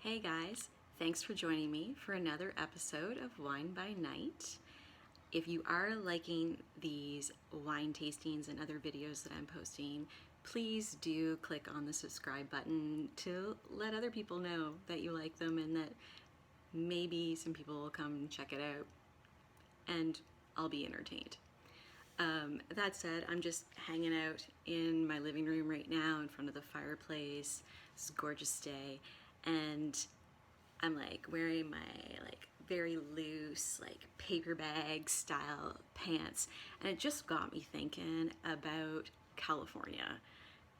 Hey guys, thanks for joining me for another episode of Wine by Night. If you are liking these wine tastings and other videos that I'm posting, please do click on the subscribe button to let other people know that you like them and that maybe some people will come check it out and I'll be entertained. That said, I'm just hanging out in my living room right now in front of the fireplace. It's a gorgeous day, and I'm like wearing my very loose paper bag style pants, and it just got me thinking about California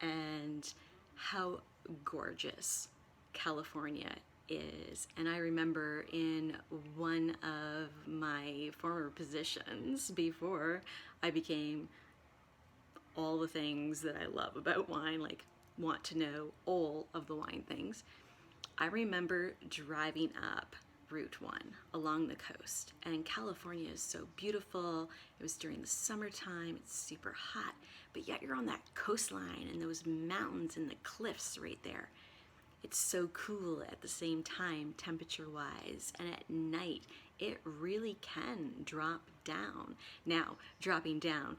and how gorgeous California is. And I remember in one of my former positions before I became all the things that I love about wine, like want to know all of the wine things, I remember driving up Route 1 along the coast, and California is so beautiful. It was during the summertime, it's super hot, but yet you're on that coastline and those mountains and the cliffs right there. It's so cool at the same time, temperature-wise, and at night, it really can drop down. Now, dropping down,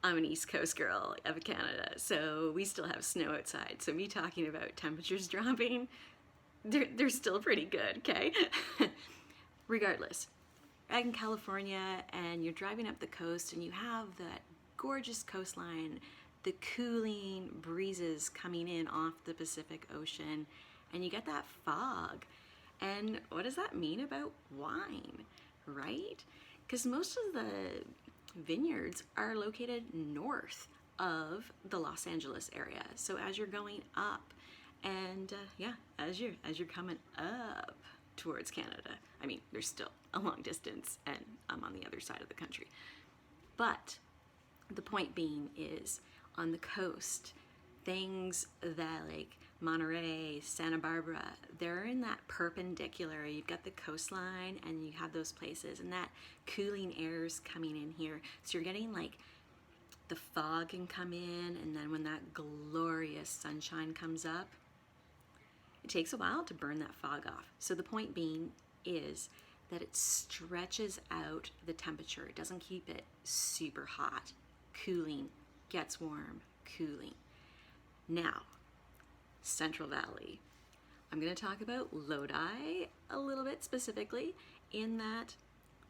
I'm an East Coast girl of Canada, so we still have snow outside. So me talking about temperatures dropping, they're still pretty good, okay? Regardless, you're in California and you're driving up the coast and you have that gorgeous coastline, the cooling breezes coming in off the Pacific Ocean, and you get that fog. And what does that mean about wine, right? Because most of the vineyards are located north of the Los Angeles area. So as you're going up, and as you're coming up towards Canada, I mean, there's still a long distance, and I'm on the other side of the country. But the point being is, on the coast, things that like Monterey, Santa Barbara, they're in that perpendicular. You've got the coastline and you have those places, and that cooling air's coming in here. So you're getting like the fog can come in, and then when that glorious sunshine comes up, it takes a while to burn that fog off. So the point being is that it stretches out the temperature. It doesn't keep it super hot. Cooling, gets warm, cooling. Now, Central Valley. I'm going to talk about Lodi a little bit specifically, in that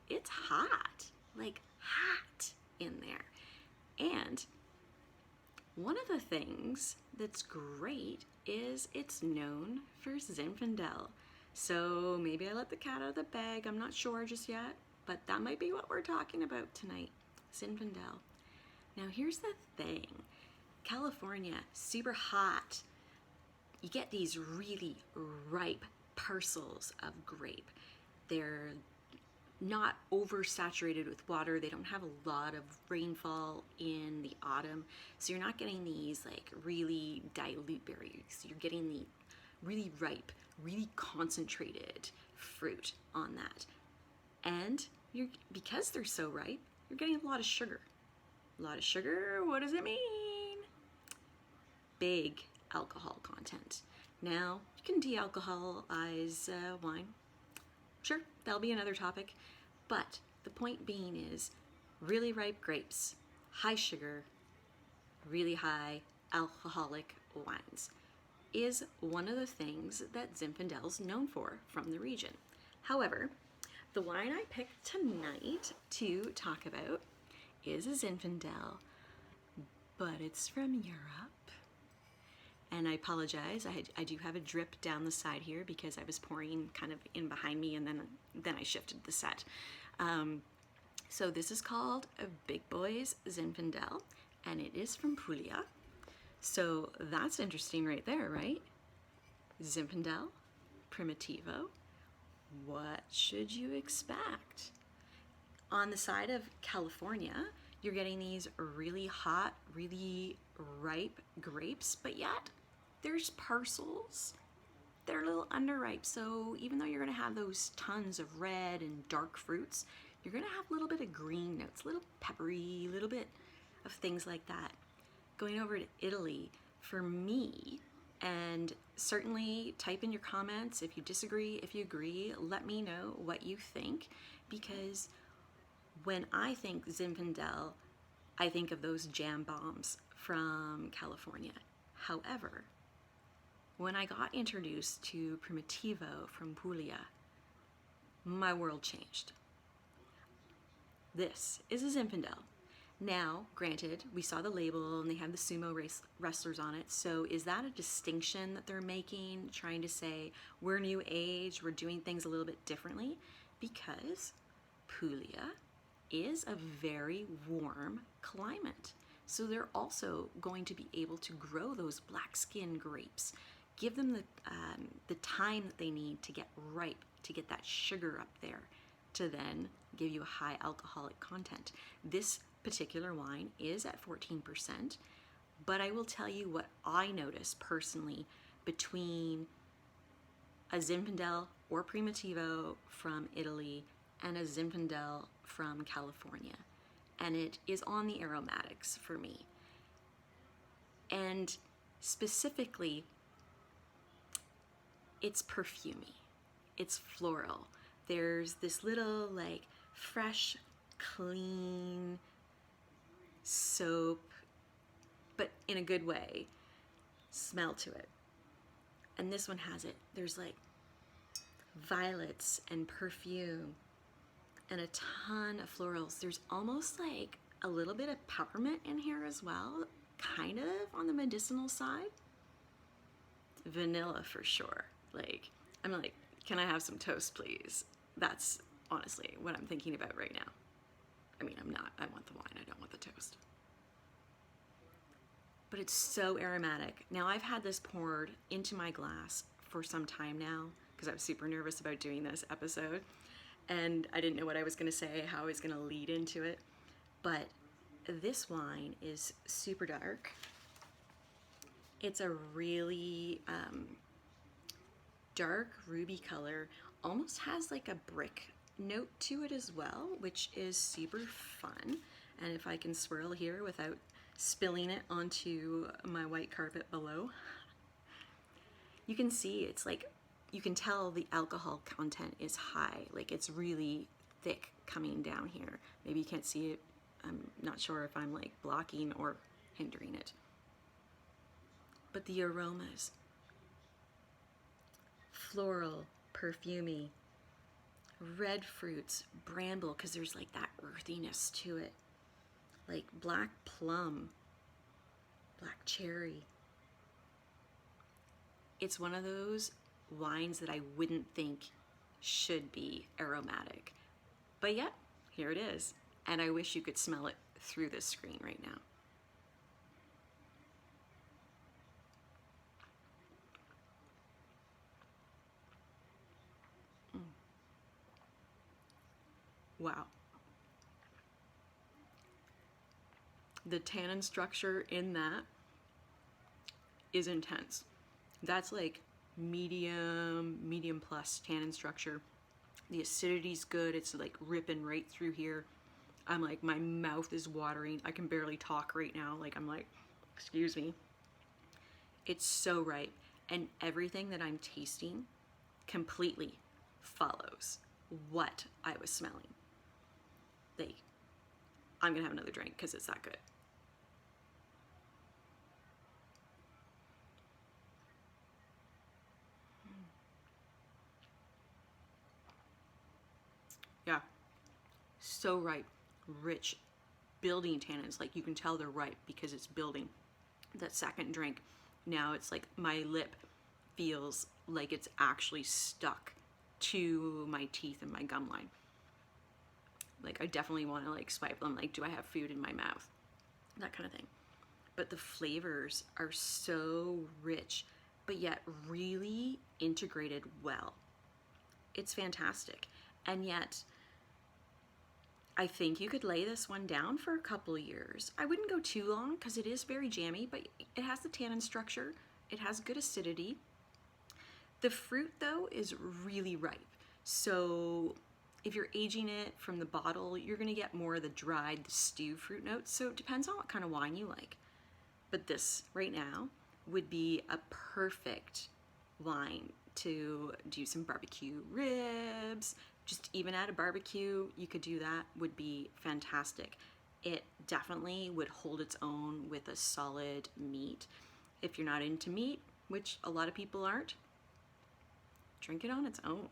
it's hot, like hot in there. And one of the things that's great is it's known for Zinfandel. So maybe I let the cat out of the bag, I'm not sure just yet, but that might be what we're talking about tonight, Zinfandel. Now here's the thing, California, super hot. You get these really ripe parcels of grape. They're not oversaturated with water. They don't have a lot of rainfall in the autumn. So you're not getting these like really dilute berries. You're getting the really ripe, really concentrated fruit on that. And because they're so ripe, you're getting a lot of sugar. A lot of sugar, what does it mean? Big alcohol content. Now, you can de-alcoholize wine. Sure, that'll be another topic. But the point being is, really ripe grapes, high sugar, really high alcoholic wines is one of the things that Zinfandel's known for from the region. However, the wine I picked tonight to talk about is a Zinfandel, but it's from Europe. And I apologize, I do have a drip down the side here because I was pouring kind of in behind me, and then I shifted the set. So this is called a Big Boys Zinfandel, and it is from Puglia. So that's interesting right there, right? Zinfandel, Primitivo. What should you expect? On the side of California, you're getting these really hot, really ripe grapes, but yet there's parcels that are a little underripe. So even though you're going to have those tons of red and dark fruits, you're going to have a little bit of green notes, a little peppery, a little bit of things like that. Going over to Italy, for me, And certainly type in your comments if you disagree, if you agree, let me know what you think, because when I think Zinfandel, I think of those jam bombs from California. However, when I got introduced to Primitivo from Puglia, my world changed. This is a Zinfandel. Now, granted, we saw the label and they have the sumo wrestlers on it, so is that a distinction that they're making, trying to say we're new age, we're doing things a little bit differently? Because Puglia is a very warm climate. So they're also going to be able to grow those black skin grapes, give them the time that they need to get ripe, to get that sugar up there, to then give you a high alcoholic content. This particular wine is at 14%, but I will tell you what I notice personally between a Zinfandel or Primitivo from Italy and a Zinfandel from California. And it is on the aromatics for me. And specifically, it's perfumey. It's floral. There's this little like fresh, clean soap, but in a good way, smell to it. And this one has it. There's like violets and perfume and a ton of florals. There's almost like a little bit of peppermint in here as well, kind of on the medicinal side. Vanilla for sure. Like, I'm like, can I have some toast, please? That's honestly what I'm thinking about right now. I mean, I'm not. I want the wine. I don't want the toast. But it's so aromatic. Now, I've had this poured into my glass for some time now because I was super nervous about doing this episode. And I didn't know what I was going to say, how I was going to lead into it. But this wine is super dark. It's a really dark ruby color, almost has like a brick note to it as well, which is super fun. And if I can swirl here without spilling it onto my white carpet below, you can see it's like, you can tell the alcohol content is high, like it's really thick coming down here. Maybe you can't see it. I'm not sure if I'm like blocking or hindering it. But the aromas, floral, perfumey, red fruits, bramble, because there's like that earthiness to it, like black plum, black cherry. It's one of those wines that I wouldn't think should be aromatic, but yet here it is, and I wish you could smell it through this screen right now. Wow. The tannin structure in that is intense. That's like medium plus tannin structure. The acidity's good. It's like ripping right through here. I'm like, my mouth is watering. I can barely talk right now. Like, I'm like, excuse me. It's so ripe. And everything that I'm tasting completely follows what I was smelling. Like, I'm gonna have another drink because it's that good. Yeah, so ripe, rich, building tannins. Like, you can tell they're ripe because it's building. That second drink, now it's like my lip feels like it's actually stuck to my teeth and my gum line. Like, I definitely want to like swipe them, like, do I have food in my mouth? That kind of thing. But the flavors are so rich, but yet really integrated well. It's fantastic. And yet, I think you could lay this one down for a couple of years. I wouldn't go too long because it is very jammy, but it has the tannin structure. It has good acidity. The fruit, though, is really ripe. So if you're aging it from the bottle, you're going to get more of the dried, the stew fruit notes. So it depends on what kind of wine you like. But this, right now, would be a perfect wine to do some barbecue ribs. Just even at a barbecue, you could do that, would be fantastic. It definitely would hold its own with a solid meat. If you're not into meat, which a lot of people aren't, drink it on its own.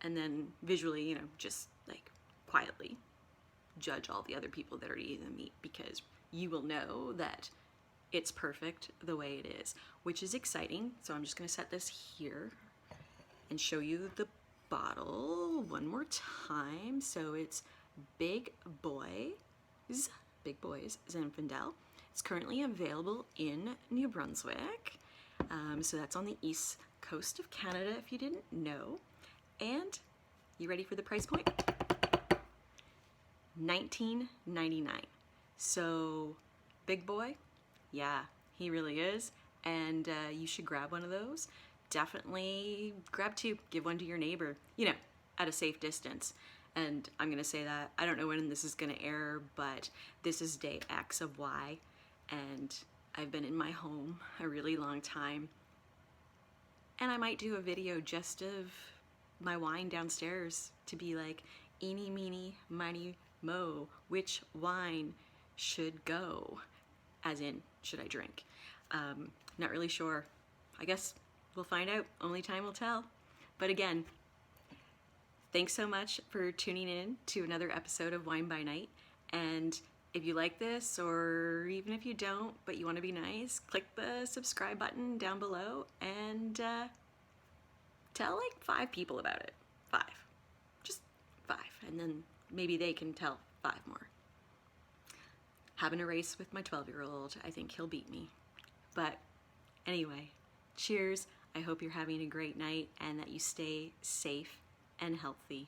And then visually, you know, just like quietly judge all the other people that are eating the meat, because you will know that it's perfect the way it is, which is exciting. So I'm just gonna set this here and show you the bottle one more time. So it's Big Boys Zinfandel. It's currently available in New Brunswick. So that's on the east coast of Canada, if you didn't know. And you ready for the price point? $19.99. So big boy, yeah, he really is. And you should grab one of those. Definitely grab two, give one to your neighbor, you know, at a safe distance. And I'm gonna say that, I don't know when this is gonna air, but this is day X of Y, and I've been in my home a really long time. And I might do a video just of my wine downstairs to be like, eeny, meeny, miny, mo, which wine should go? As in, should I drink? Not really sure. I guess we'll find out. Only time will tell. But again, thanks so much for tuning in to another episode of Wine by Night. And if you like this, or even if you don't, but you want to be nice, click the subscribe button down below and tell like 5 people about it. 5. Just 5. And then maybe they can tell 5 more. Having a race with my 12-year-old, I think he'll beat me. But anyway, cheers. I hope you're having a great night and that you stay safe and healthy.